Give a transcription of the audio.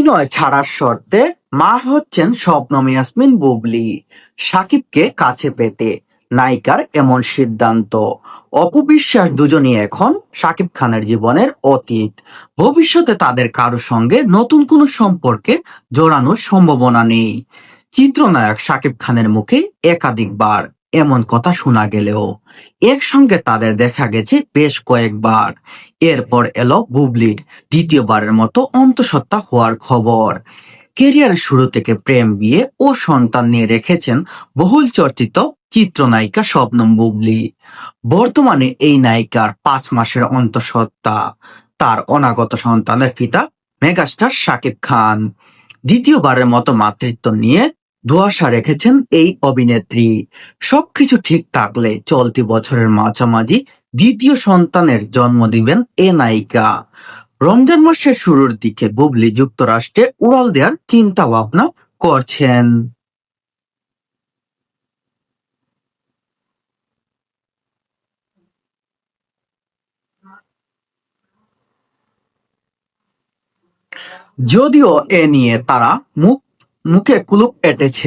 অভিনয় ছাড়ার শর্তে মা হচ্ছেন শবনম ইয়াসমিন বুবলী। শাকিবকে কাছে পেতে নায়িকার এমন সিদ্ধান্ত। অপু বিশ্বাস দুজনই এখন শাকিব খানের জীবনের অতীত। ভবিষ্যতে তাদের কারো সঙ্গে নতুন কোনো সম্পর্কে জড়ানোর সম্ভাবনা নেই। চিত্রনায়ক শাকিব খানের মুখে একাধিকবার এমন কথা শোনা গেলেও একসঙ্গে তাদের দেখা গেছে বেশ কয়েকবার। এরপর এলো বুবলির দ্বিতীয়বারের মতো অন্তঃসত্ত্বা হওয়ার খবর। কেরিয়ারের শুরু থেকে প্রেম, বিয়ে ও সন্তান নিয়ে রেখেছেন বহুল চর্চিত চিত্রনায়িকা শবনম বুবলী। বর্তমানে এই নায়িকার 5 মাসের অন্তঃসত্ত্বা। তার অনাগত সন্তানের পিতা মেগাস্টার শাকিব খান। দ্বিতীয়বারের মতো মাতৃত্ব নিয়ে ধোঁয়াশা রেখেছেন এই অভিনেত্রী। সবকিছু ঠিক থাকলে চলতি বছরের মাঝামাঝি দ্বিতীয় সন্তানের জন্ম দিবেন এ নায়িকা। রমজান মাসের শুরুর দিকে বুবলী যুক্তরাষ্ট্রে উড়াল দেওয়ার চিন্তা ভাবনা করছেন। যদিও এ নিয়ে তারা মুখে কুলুপ এঁটেছে।